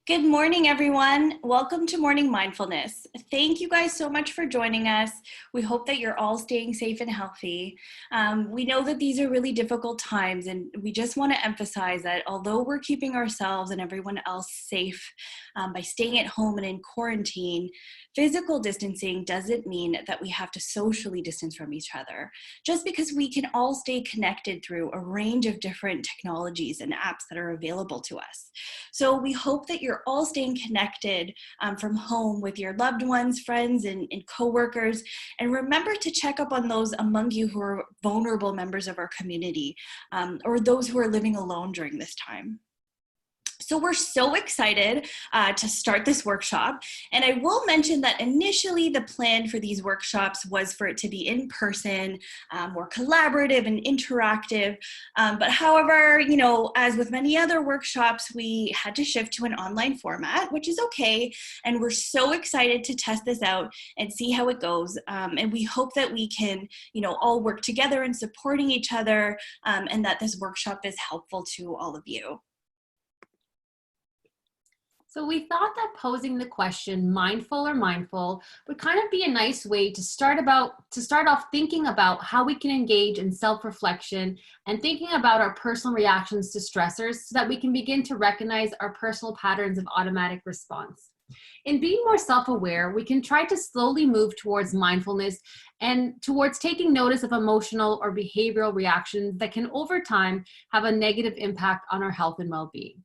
Good morning, everyone. Welcome to Morning Mindfulness. Thank you guys so much for joining us. We hope that you're all staying safe and healthy. We know that these are really difficult times, and we just want to emphasize that although we're keeping ourselves and everyone else safe by staying at home and in quarantine, physical distancing doesn't mean that we have to socially distance from each other. Just because we can all stay connected through a range of different technologies and apps that are available to us. So we hope that you're all staying connected from home with your loved ones, friends, and coworkers. And remember to check up on those among you who are vulnerable members of our community or those who are living alone during this time. So we're so excited to start this workshop. And I will mention that initially the plan for these workshops was for it to be in person, more collaborative and interactive. But however, as with many other workshops, we had to shift to an online format, which is okay. And we're so excited to test this out and see how it goes. And we hope that we can, all work together and supporting each other, and that this workshop is helpful to all of you. So we thought that posing the question, mindful or mindful, would kind of be a nice way to start off thinking about how we can engage in self-reflection and thinking about our personal reactions to stressors so that we can begin to recognize our personal patterns of automatic response. In being more self-aware, we can try to slowly move towards mindfulness and towards taking notice of emotional or behavioral reactions that can over time have a negative impact on our health and well-being.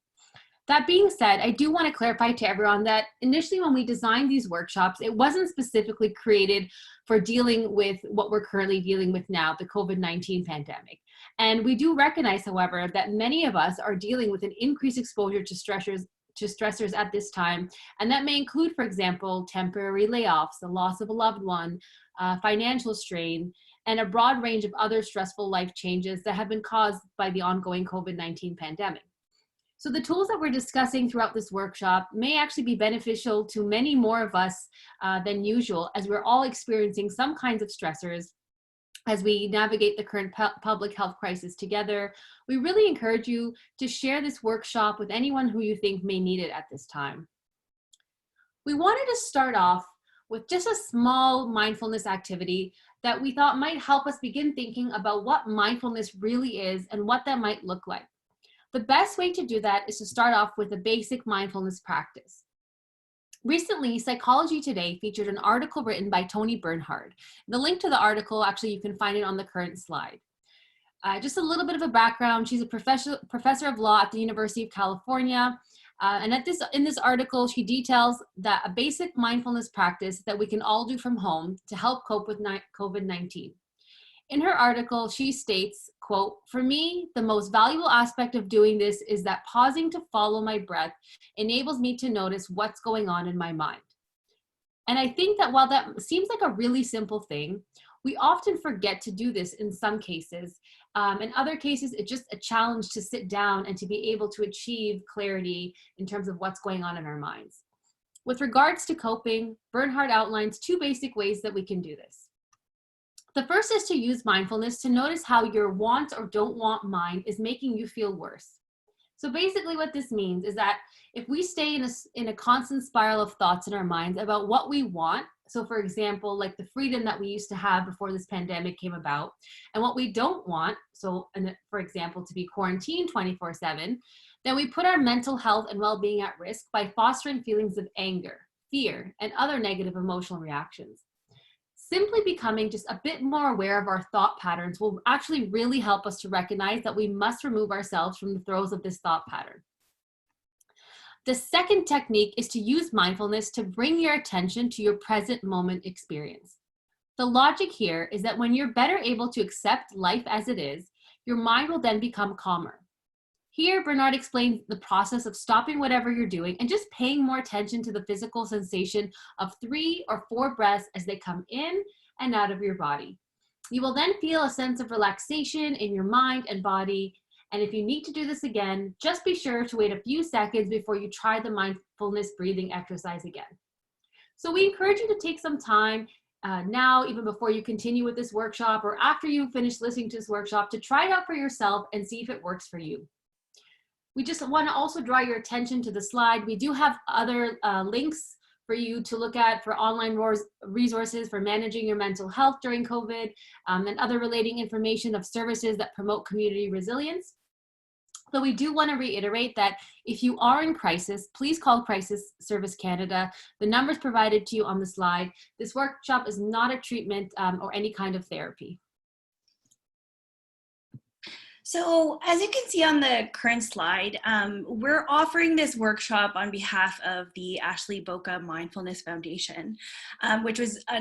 That being said, I do want to clarify to everyone that initially when we designed these workshops, it wasn't specifically created for dealing with what we're currently dealing with now, the COVID-19 pandemic. And we do recognize, however, that many of us are dealing with an increased exposure to stressors at this time. And that may include, for example, temporary layoffs, the loss of a loved one, financial strain, and a broad range of other stressful life changes that have been caused by the ongoing COVID-19 pandemic. So the tools that we're discussing throughout this workshop may actually be beneficial to many more of us than usual, as we're all experiencing some kinds of stressors as we navigate the current public health crisis together. We really encourage you to share this workshop with anyone who you think may need it at this time. We wanted to start off with just a small mindfulness activity that we thought might help us begin thinking about what mindfulness really is and what that might look like. The best way to do that is to start off with a basic mindfulness practice. Recently, Psychology Today featured an article written by Toni Bernhard. The link to the article, actually, you can find it on the current slide. Just a little bit of a background. She's a professor of law at the University of California. And in this article, she details that a basic mindfulness practice that we can all do from home to help cope with COVID-19. In her article, she states, quote, "For me, the most valuable aspect of doing this is that pausing to follow my breath enables me to notice what's going on in my mind." And I think that while that seems like a really simple thing, we often forget to do this in some cases. In other cases, it's just a challenge to sit down and to be able to achieve clarity in terms of what's going on in our minds. With regards to coping, Bernhard outlines two basic ways that we can do this. The first is to use mindfulness to notice how your want or don't want mind is making you feel worse. So basically what this means is that if we stay in a constant spiral of thoughts in our minds about what we want, so for example, like the freedom that we used to have before this pandemic came about, and what we don't want, so for example, to be quarantined 24/7, then we put our mental health and well-being at risk by fostering feelings of anger, fear, and other negative emotional reactions. Simply becoming just a bit more aware of our thought patterns will actually really help us to recognize that we must remove ourselves from the throes of this thought pattern. The second technique is to use mindfulness to bring your attention to your present moment experience. The logic here is that when you're better able to accept life as it is, your mind will then become calmer. Here, Bernhard explains the process of stopping whatever you're doing and just paying more attention to the physical sensation of 3 or 4 breaths as they come in and out of your body. You will then feel a sense of relaxation in your mind and body. And if you need to do this again, just be sure to wait a few seconds before you try the mindfulness breathing exercise again. So we encourage you to take some time now, even before you continue with this workshop or after you finish listening to this workshop, to try it out for yourself and see if it works for you. We just want to also draw your attention to the slide. We do have other links for you to look at for online resources for managing your mental health during COVID, and other relating information of services that promote community resilience. So we do want to reiterate that if you are in crisis, please call Crisis Service Canada. The numbers provided to you on the slide. This workshop is not a treatment or any kind of therapy. So as you can see on the current slide, we're offering this workshop on behalf of the Ashley Boca Mindfulness Foundation, which was a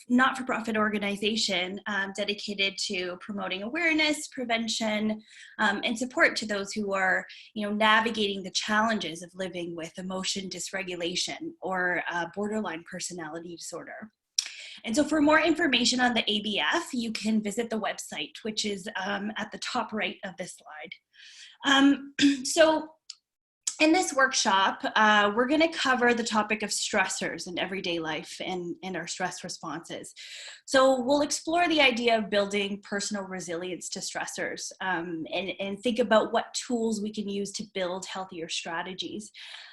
not-for-profit organization dedicated to promoting awareness, prevention, and support to those who are, navigating the challenges of living with emotion dysregulation or borderline personality disorder. And so for more information on the ABF, you can visit the website, which is at the top right of this slide. So in this workshop, we're going to cover the topic of stressors in everyday life and our stress responses. So we'll explore the idea of building personal resilience to stressors, and think about what tools we can use to build healthier strategies,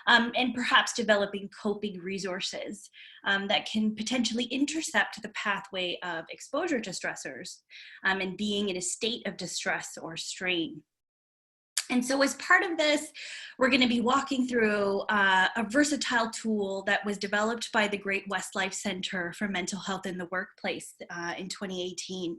and perhaps developing coping resources that can potentially intercept the pathway of exposure to stressors, and being in a state of distress or strain. And so as part of this, we're going to be walking through a versatile tool that was developed by the Great West Life Center for Mental Health in the Workplace in 2018.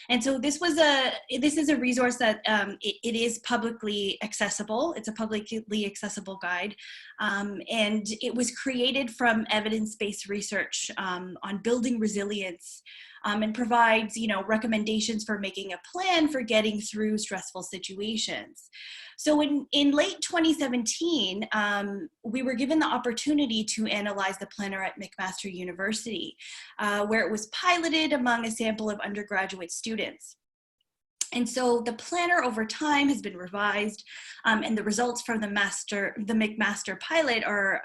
And so this is a resource that it is publicly accessible. It's a publicly accessible guide. And it was created from evidence-based research on building resilience, and provides, recommendations for making a plan for getting through stressful situations. So in late 2017, we were given the opportunity to analyze the planner at McMaster University, where it was piloted among a sample of undergraduate students. And so the planner over time has been revised, and the results from the McMaster pilot are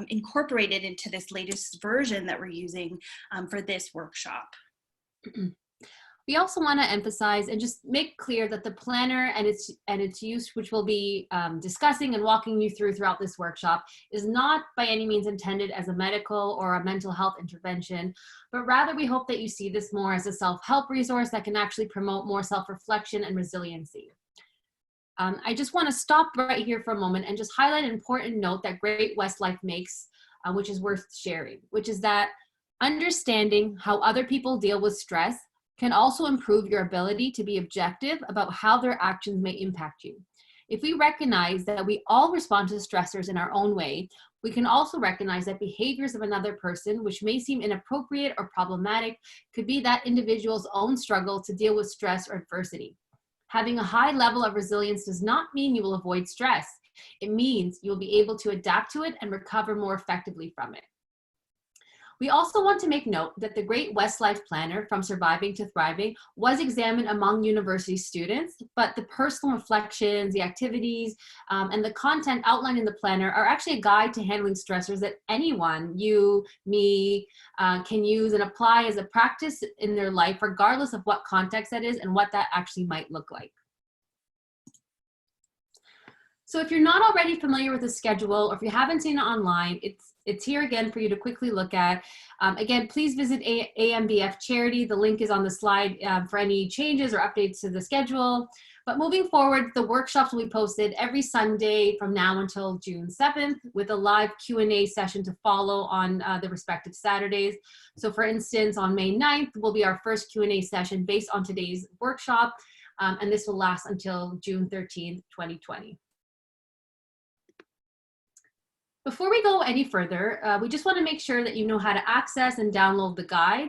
incorporated into this latest version that we're using for this workshop. We also want to emphasize and just make clear that the planner and its use, which we'll be discussing and walking you throughout this workshop, is not by any means intended as a medical or a mental health intervention, but rather we hope that you see this more as a self-help resource that can actually promote more self-reflection and resiliency. I just want to stop right here for a moment and just highlight an important note that Great West Life makes, which is worth sharing, which is that understanding how other people deal with stress can also improve your ability to be objective about how their actions may impact you. If we recognize that we all respond to stressors in our own way, we can also recognize that behaviors of another person, which may seem inappropriate or problematic, could be that individual's own struggle to deal with stress or adversity. Having a high level of resilience does not mean you will avoid stress. It means you'll be able to adapt to it and recover more effectively from it. We also want to make note that the Great West Life Planner, From Surviving to Thriving, was examined among university students, but the personal reflections, the activities, and the content outlined in the planner are actually a guide to handling stressors that anyone, you, me, can use and apply as a practice in their life, regardless of what context that is and what that actually might look like. So if you're not already familiar with the schedule, or if you haven't seen it online, it's here again for you to quickly look at. Again, please visit AMBF Charity. The link is on the slide for any changes or updates to the schedule. But moving forward, the workshops will be posted every Sunday from now until June 7th, with a live Q&A session to follow on the respective Saturdays. So for instance, on May 9th will be our first Q&A session based on today's workshop, and this will last until June 13th, 2020. Before we go any further, we just want to make sure that you know how to access and download the guide,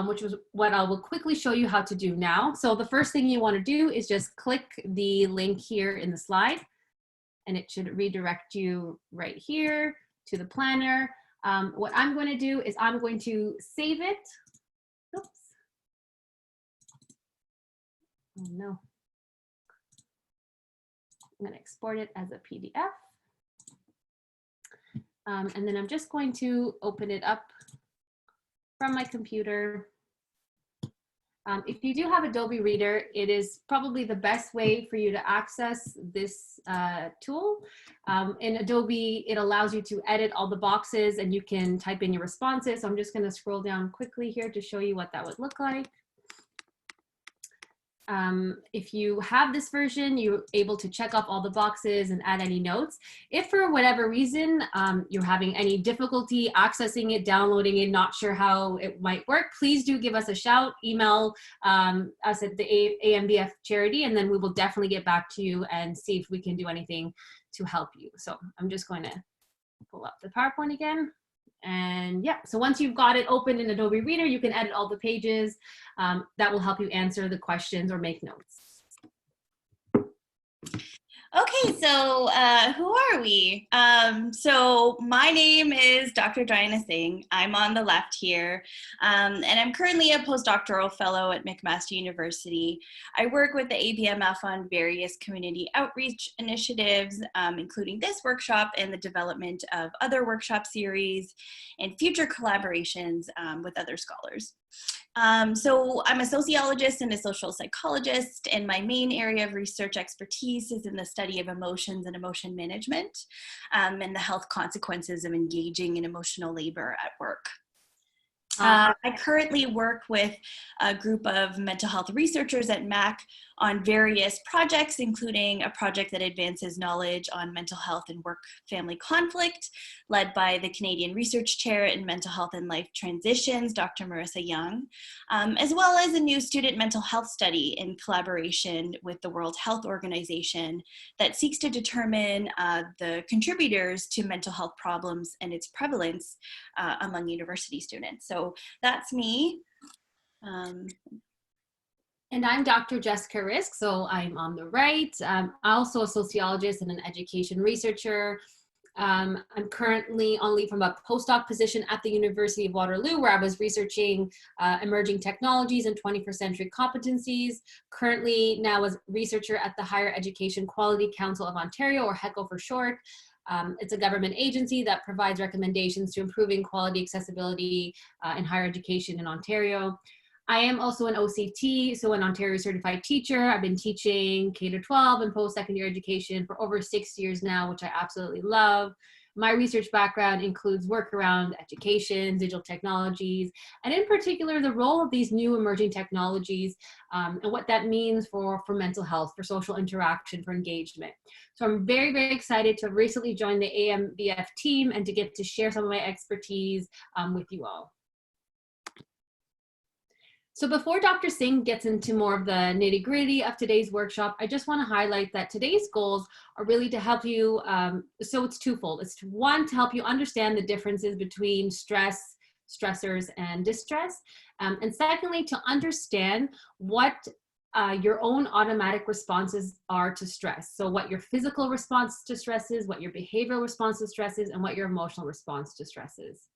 which is what I will quickly show you how to do now. So the first thing you want to do is just click the link here in the slide, and it should redirect you right here to the planner. What I'm going to do is I'm going to save it. Oops. Oh no. I'm going to export it as a PDF. And then I'm just going to open it up from my computer. If you do have Adobe Reader, it is probably the best way for you to access this tool. In Adobe, it allows you to edit all the boxes and you can type in your responses. So I'm just going to scroll down quickly here to show you what that would look like. If you have this version, you're able to check off all the boxes and add any notes. If for whatever reason you're having any difficulty accessing it, downloading it, not sure how it might work, please do give us a shout, email us at the AMBF charity, and then we will definitely get back to you and see if we can do anything to help you. So I'm just going to pull up the PowerPoint again. And yeah, so once you've got it open in Adobe Reader, you can edit all the pages. That will help you answer the questions or make notes. Okay, so who are we? So my name is Dr. Diana Singh. I'm on the left here, and I'm currently a postdoctoral fellow at McMaster University. I work with the ABMF on various community outreach initiatives, including this workshop and the development of other workshop series and future collaborations with other scholars. So I'm a sociologist and a social psychologist, and my main area of research expertise is in the study of emotions and emotion management, and the health consequences of engaging in emotional labor at work. I currently work with a group of mental health researchers at MAC on various projects, including a project that advances knowledge on mental health and work-family conflict, led by the Canadian Research Chair in Mental Health and Life Transitions, Dr. Marissa Young, as well as a new student mental health study in collaboration with the World Health Organization that seeks to determine the contributors to mental health problems and its prevalence among university students. So that's me. And I'm Dr. Jessica Rizk, so I'm on the right. I'm also a sociologist and an education researcher. I'm currently on leave from a postdoc position at the University of Waterloo, where I was researching emerging technologies and 21st century competencies. Currently now as researcher at the Higher Education Quality Council of Ontario, or HECO for short. It's a government agency that provides recommendations to improving quality accessibility in higher education in Ontario. I am also an OCT, so an Ontario certified teacher. I've been teaching K-12 and post-secondary education for over 6 years now, which I absolutely love. My research background includes work around education, digital technologies, and in particular, the role of these new emerging technologies and what that means for mental health, for social interaction, for engagement. So I'm very, very excited to have recently joined the AMBF team and to get to share some of my expertise with you all. So before Dr. Singh gets into more of the nitty-gritty of today's workshop, I just want to highlight that today's goals are really to help you, so it's twofold. It's one, to help you understand the differences between stress, stressors, and distress. And secondly, to understand what your own automatic responses are to stress. So what your physical response to stress is, what your behavioral response to stress is, and what your emotional response to stress is.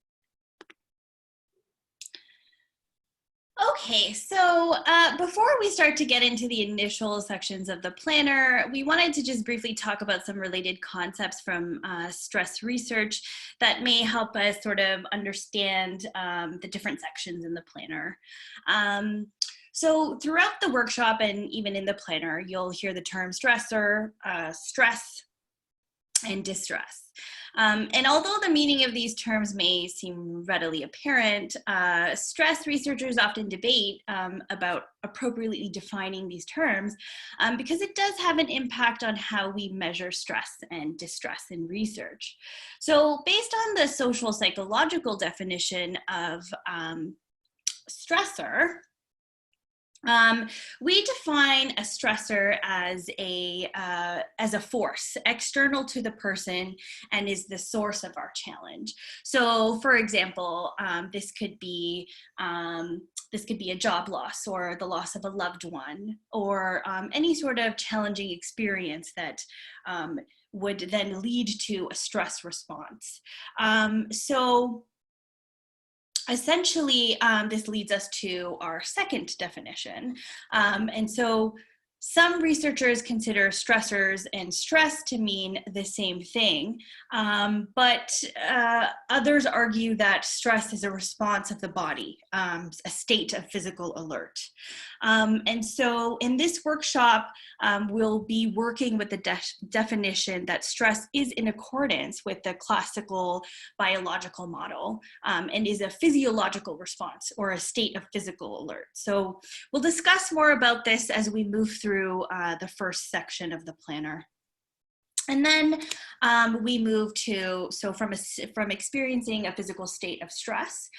Okay, so before we start to get into the initial sections of the planner, we wanted to just briefly talk about some related concepts from stress research that may help us sort of understand the different sections in the planner. So throughout the workshop and even in the planner, you'll hear the term stressor, stress, and distress. And although the meaning of these terms may seem readily apparent, stress researchers often debate about appropriately defining these terms because it does have an impact on how we measure stress and distress in research. So based on the social psychological definition of stressor, we define a stressor as a force external to the person and is the source of our challenge. So, for example, this could be a job loss or the loss of a loved one, or any sort of challenging experience that would then lead to a stress response. Essentially, this leads us to our second definition. And so Some researchers consider stressors and stress to mean the same thing, but others argue that stress is a response of the body, a state of physical alert. And so in this workshop, we'll be working with the definition that stress is in accordance with the classical biological model and is a physiological response or a state of physical alert. So we'll discuss more about this as we move through the first section of the planner. And then we move to, so from experiencing a physical state of stress,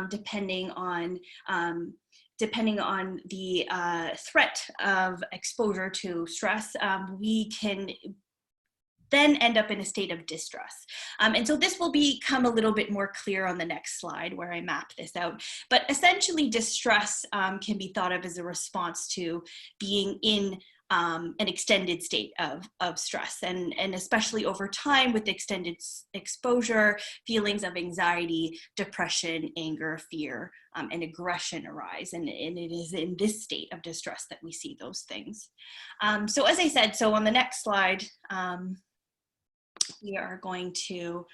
depending on the threat of exposure to stress, we can then end up in a state of distress. And so this will become a little bit more clear on the next slide where I map this out. But essentially distress can be thought of as a response to being in an extended state of stress, and especially over time with extended exposure, feelings of anxiety, depression, anger, fear, and aggression arise. And it is in this state of distress that we see those things. So as I said, so on the next slide, we are going to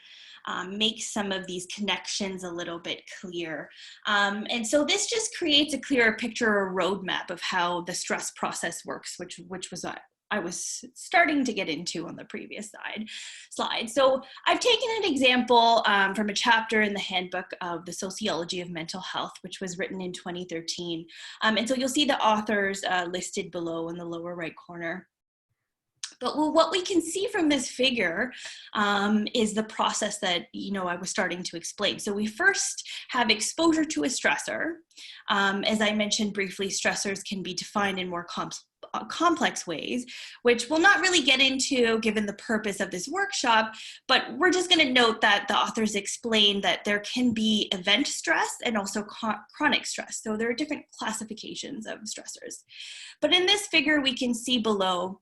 make some of these connections a little bit clear. And so this just creates a clearer picture or roadmap of how the stress process works, which was I was starting to get into on the previous slide. So I've taken an example from a chapter in the Handbook of the Sociology of Mental Health, which was written in 2013. And so you'll see the authors listed below in the lower right corner. But what we can see from this figure is the process that, I was starting to explain. So we first have exposure to a stressor. As I mentioned briefly, stressors can be defined in more complex ways, which we'll not really get into given the purpose of this workshop, but we're just going to note that the authors explain that there can be event stress and also chronic stress. So there are different classifications of stressors. But in this figure, we can see below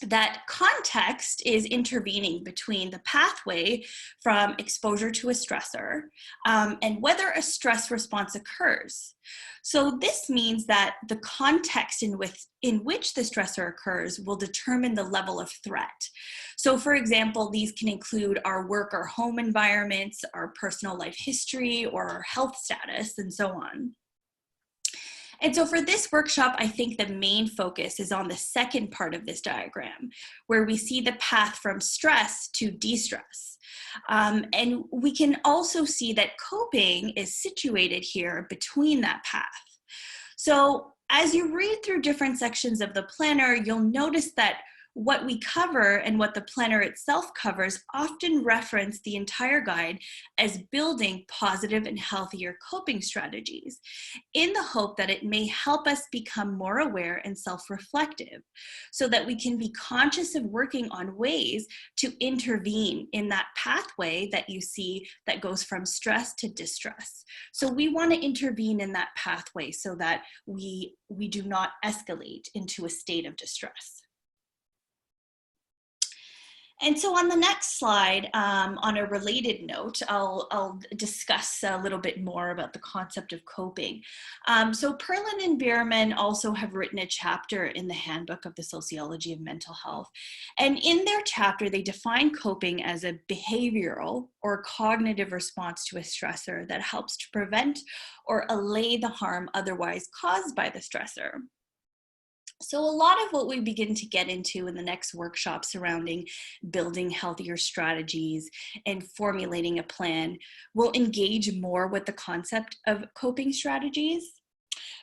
that context is intervening between the pathway from exposure to a stressor and whether a stress response occurs. So this means that the context in which the stressor occurs will determine the level of threat. So for example, these can include our work or home environments, our personal life history, or our health status, and so on. And so for this workshop, I think the main focus is on the second part of this diagram, where we see the path from stress to de-stress. And we can also see that coping is situated here between that path. So as you read through different sections of the planner, you'll notice that what we cover and what the planner itself covers often reference the entire guide as building positive and healthier coping strategies in the hope that it may help us become more aware and self-reflective so that we can be conscious of working on ways to intervene in that pathway that you see that goes from stress to distress. So we want to intervene in that pathway so that we do not escalate into a state of distress. And so on the next slide, on a related note, I'll discuss a little bit more about the concept of coping. So Perlin and Bierman also have written a chapter in the Handbook of the Sociology of Mental Health. And in their chapter, they define coping as a behavioral or cognitive response to a stressor that helps to prevent or allay the harm otherwise caused by the stressor. So a lot of what we begin to get into in the next workshop surrounding building healthier strategies and formulating a plan will engage more with the concept of coping strategies.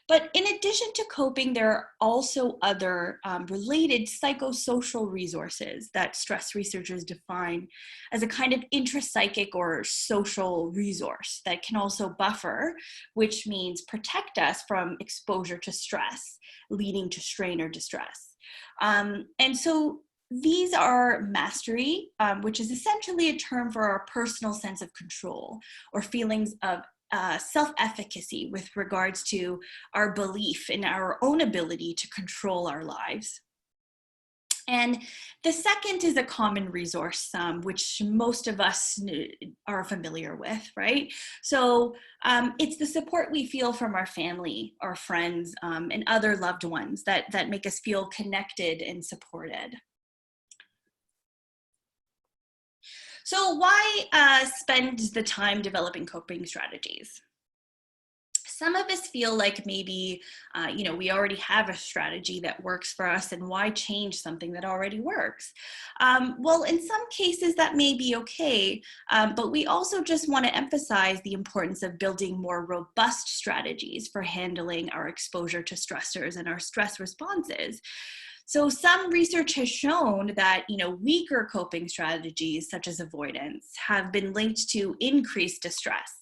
But in addition to coping, there are also other related psychosocial resources that stress researchers define as a kind of intrapsychic or social resource that can also buffer, which means protect us from exposure to stress, leading to strain or distress. And so these are mastery, which is essentially a term for our personal sense of control or feelings of self-efficacy with regards to our belief in our own ability to control our lives. And the second is a common resource, which most of us are familiar with, right? So it's the support we feel from our family, our friends, and other loved ones that make us feel connected and supported. So why spend the time developing coping strategies? Some of us feel like maybe, we already have a strategy that works for us, and why change something that already works? Well, in some cases that may be okay, but we also just want to emphasize the importance of building more robust strategies for handling our exposure to stressors and our stress responses. So some research has shown that, weaker coping strategies such as avoidance have been linked to increased distress.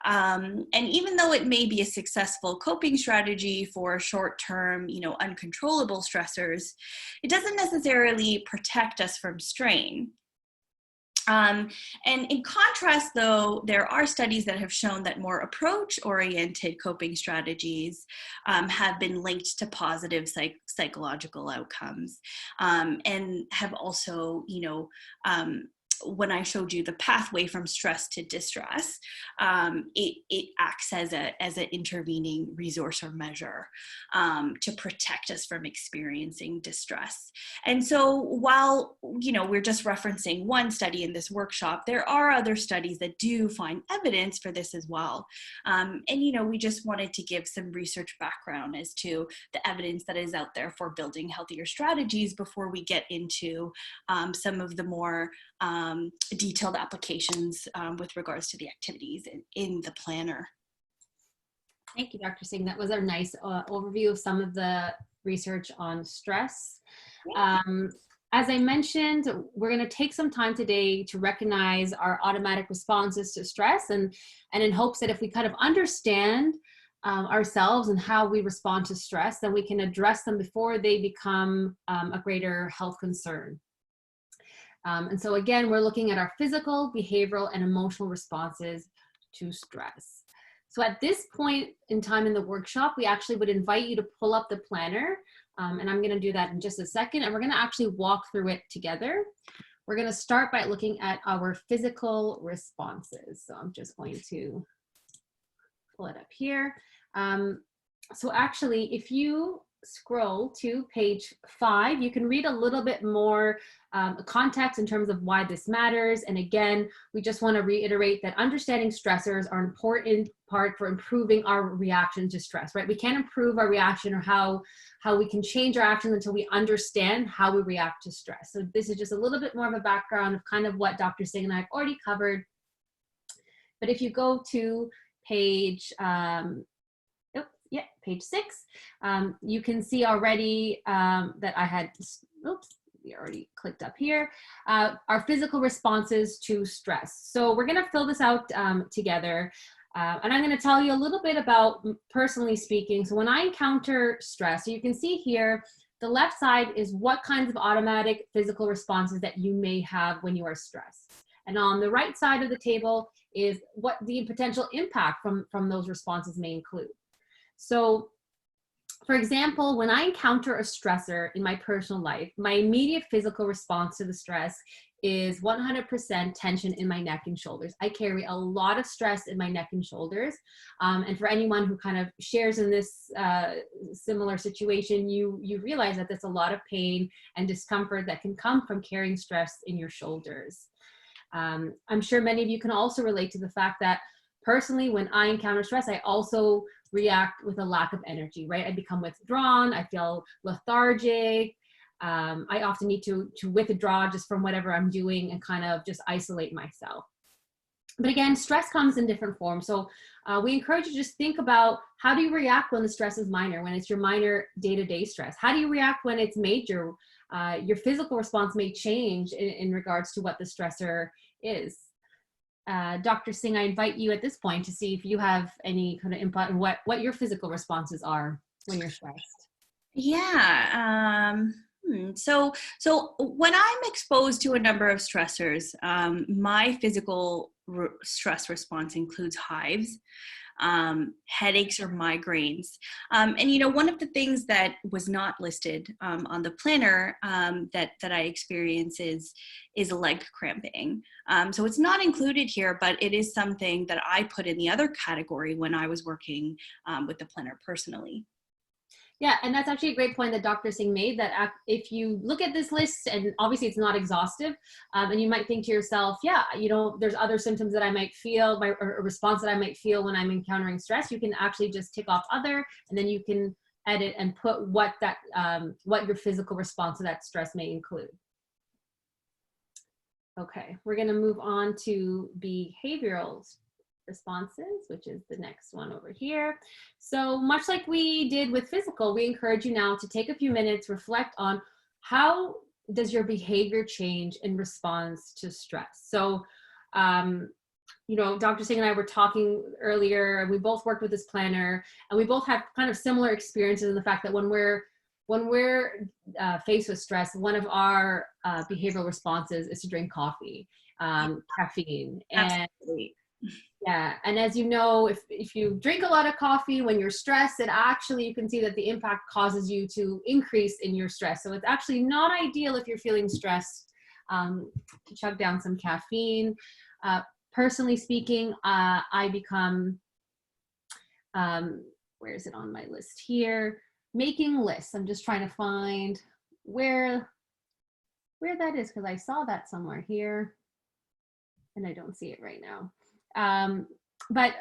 And even though it may be a successful coping strategy for short-term, uncontrollable stressors, it doesn't necessarily protect us from strain. And in contrast, though, there are studies that have shown that more approach-oriented coping strategies have been linked to positive psychological outcomes, and have also, when I showed you the pathway from stress to distress, it acts as an intervening resource or measure to protect us from experiencing distress. And so while, we're just referencing one study in this workshop, there are other studies that do find evidence for this as well. And, we just wanted to give some research background as to the evidence that is out there for building healthier strategies before we get into some of the more detailed applications with regards to the activities in the planner. Thank you, Dr. Singh. That was a nice overview of some of the research on stress. As I mentioned, we're going to take some time today to recognize our automatic responses to stress, and in hopes that if we kind of understand ourselves and how we respond to stress, then we can address them before they become a greater health concern. And so again, we're looking at our physical, behavioral, and emotional responses to stress. So at this point in time in the workshop, we actually would invite you to pull up the planner, and I'm going to do that in just a second, and we're going to actually walk through it together. We're going to start by looking at our physical responses. So I'm just going to pull it up here. So actually, if you scroll to page 5, you can read a little bit more context in terms of why this matters. And again, we just want to reiterate that understanding stressors are an important part for improving our reaction to stress, right? We can't improve our reaction or how we can change our actions until we understand how we react to stress. So this is just a little bit more of a background of kind of what Dr. Singh and I have already covered. But if you go to page page 6. You can see already that I had, we already clicked up here, our physical responses to stress. So we're going to fill this out together. And I'm going to tell you a little bit about, personally speaking, so when I encounter stress, so you can see here, the left side is what kinds of automatic physical responses that you may have when you are stressed. And on the right side of the table is what the potential impact from those responses may include. So, for example, when I encounter a stressor in my personal life, my immediate physical response to the stress is 100% tension in my neck and shoulders. I carry a lot of stress in my neck and shoulders. And for anyone who kind of shares in this similar situation, you realize that there's a lot of pain and discomfort that can come from carrying stress in your shoulders. I'm sure many of you can also relate to the fact that personally, when I encounter stress, I also react with a lack of energy, right? I become withdrawn, I feel lethargic. I often need to withdraw just from whatever I'm doing and kind of just isolate myself. But again, stress comes in different forms. So we encourage you to just think about, how do you react when the stress is minor, when it's your minor day-to-day stress? How do you react when it's major? Your physical response may change in regards to what the stressor is. Dr. Singh, I invite you at this point to see if you have any kind of input on what your physical responses are when you're stressed. Yeah. So when I'm exposed to a number of stressors, my physical stress response includes hives. headaches or migraines. And, you know, one of the things that was not listed on the planner that I experience is leg cramping. So it's not included here, but it is something that I put in the other category when I was working with the planner personally. Yeah, and that's actually a great point that Dr. Singh made, that if you look at this list, and obviously it's not exhaustive, and you might think to yourself, yeah, you know, there's other symptoms that I might feel, or a response that I might feel when I'm encountering stress. You can actually just tick off other, and then you can edit and put what your physical response to that stress may include. Okay, we're going to move on to behavioral responses, which is the next one over here. So much like we did with physical, we encourage you now to take a few minutes, reflect on how does your behavior change in response to stress. So, you know, Dr. Singh and I were talking earlier, and we both worked with this planner, and we both have kind of similar experiences in the fact that when we're faced with stress, one of our behavioral responses is to drink coffee, caffeine. And absolutely. yeah, and as you know, if you drink a lot of coffee when you're stressed, it actually, you can see that the impact causes you to increase in your stress. So it's actually not ideal if you're feeling stressed to chug down some caffeine. Personally speaking, I become, where is it on my list here? Making lists. I'm just trying to find where that is, because I saw that somewhere here and I don't see it right now. But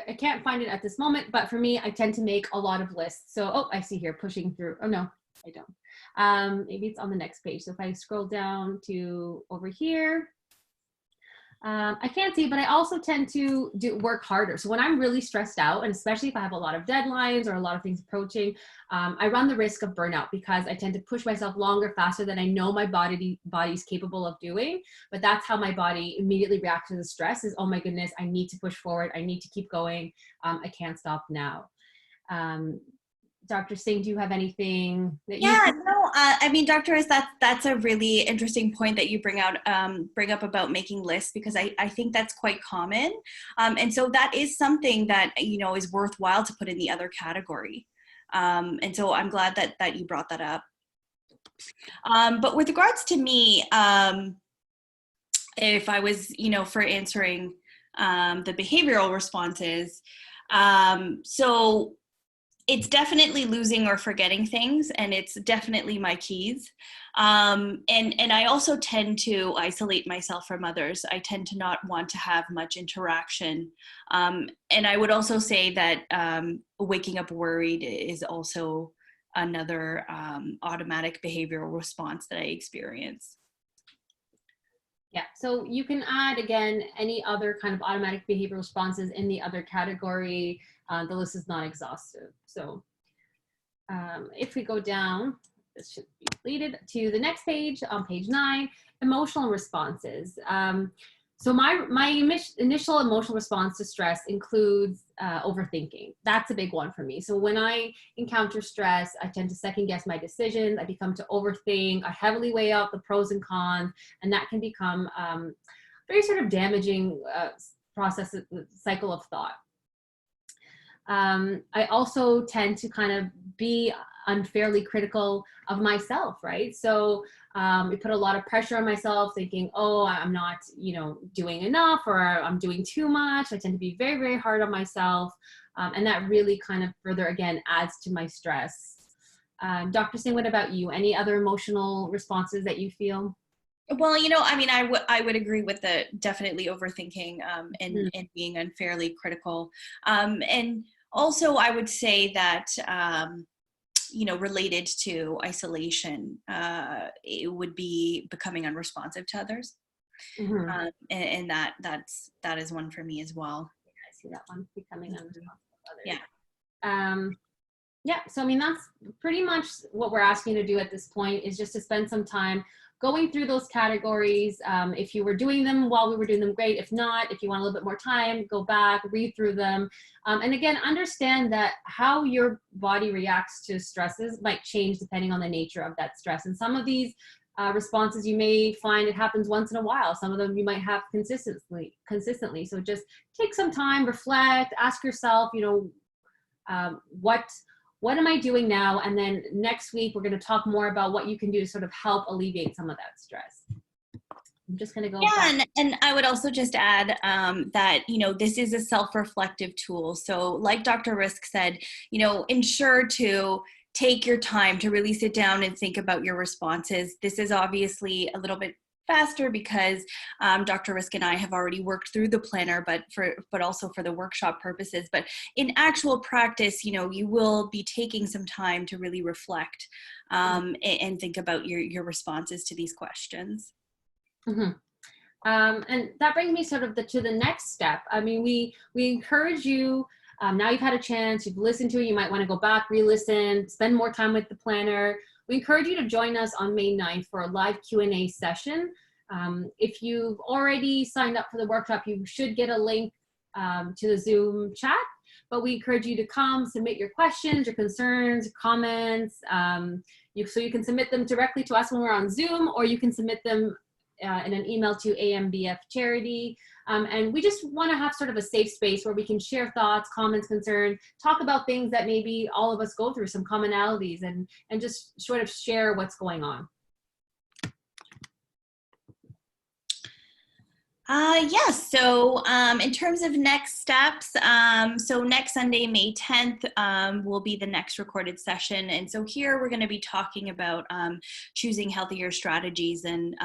I can't find it at this moment. But for me, I tend to make a lot of lists. So, oh, I see here, pushing through. Oh, no, I don't. Maybe it's on the next page. So if I scroll down to over here, I can't see, but I also tend to work harder. So when I'm really stressed out, and especially if I have a lot of deadlines or a lot of things approaching, I run the risk of burnout because I tend to push myself longer, faster than I know my body's capable of doing. But that's how my body immediately reacts to the stress is, oh my goodness, I need to push forward. I need to keep going. I can't stop now. Dr. Singh, do you have anything that you? Yeah, no, I mean, Dr. That's a really interesting point that you bring up about making lists, because I think that's quite common. And so that is something that, you know, is worthwhile to put in the other category. And so I'm glad that you brought that up. But with regards to me, if I was, you know, for answering the behavioral responses, so it's definitely losing or forgetting things, and it's definitely my keys. And I also tend to isolate myself from others. I tend to not want to have much interaction. And I would also say that waking up worried is also another automatic behavioral response that I experience. Yeah, so you can add, again, any other kind of automatic behavioral responses in the other category. The list is not exhaustive. So if we go down, this should be deleted, to the next page, on page 9, emotional responses. So my initial emotional response to stress includes overthinking. That's a big one for me. So when I encounter stress, I tend to second guess my decisions. I become to overthink. I heavily weigh out the pros and cons, and that can become very sort of damaging cycle of thought. I also tend to kind of be unfairly critical of myself, right? So we put a lot of pressure on myself, thinking, oh, I'm not, you know, doing enough, or I'm doing too much. I tend to be very, very hard on myself. And that really kind of further, again, adds to my stress. Dr. Singh, what about you? Any other emotional responses that you feel? Well, you know, I mean, I would agree with the definitely overthinking and being unfairly critical. And also, I would say that, you know, related to isolation, it would be becoming unresponsive to others. Mm-hmm. And that is one for me as well. I see that one, becoming unresponsive to others. Yeah. Yeah, so I mean, that's pretty much what we're asking you to do at this point, is just to spend some time going through those categories. If you were doing them while we were doing them, great. If not, if you want a little bit more time, go back, read through them. And again, understand that how your body reacts to stresses might change depending on the nature of that stress. And some of these responses, you may find it happens once in a while. Some of them you might have consistently. So just take some time, reflect, ask yourself, what am I doing now? And then next week, we're going to talk more about what you can do to sort of help alleviate some of that stress. I'm just going to go back. And I would also just add that, this is a self-reflective tool. So like Dr. Rizk said, ensure to take your time to really sit down and think about your responses. This is obviously a little bit faster because Dr. Rizk and I have already worked through the planner, but also for the workshop purposes. But in actual practice, you will be taking some time to really reflect and think about your responses to these questions. Mm-hmm. And that brings me sort of to the next step. I mean, we encourage you, now you've had a chance, you've listened to it, you might want to go back, re-listen, spend more time with the planner. We encourage you to join us on May 9th for a live Q&A session. If you've already signed up for the workshop, you should get a link to the Zoom chat, but we encourage you to come, submit your questions, your concerns, comments. So you can submit them directly to us when we're on Zoom, or you can submit them in an email to AMBF Charity. And we just want to have sort of a safe space where we can share thoughts, comments, concerns, talk about things that maybe all of us go through, some commonalities, and just sort of share what's going on. Yes, so in terms of next steps, so next Sunday, May 10th, will be the next recorded session. And so here we're going to be talking about choosing healthier strategies. And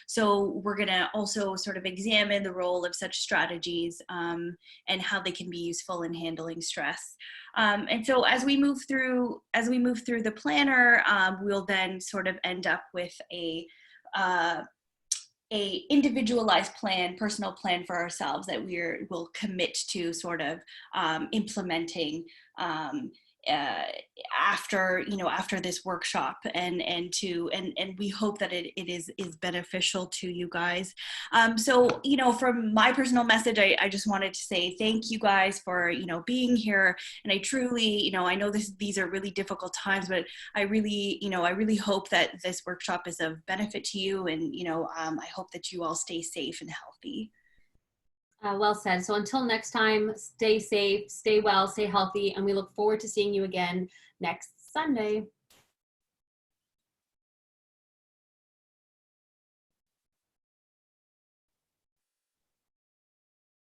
so we're going to also sort of examine the role of such strategies and how they can be useful in handling stress. And so as we move through the planner, we'll then sort of end up with a individualized plan, personal plan for ourselves that will commit to sort of implementing after this workshop, and we hope that it is beneficial to you guys. So from my personal message, I just wanted to say thank you guys for being here, and I truly I know these are really difficult times, but I really hope that this workshop is of benefit to you, and I hope that you all stay safe and healthy. Well said. So until next time, stay safe, stay well, stay healthy, and we look forward to seeing you again next Sunday.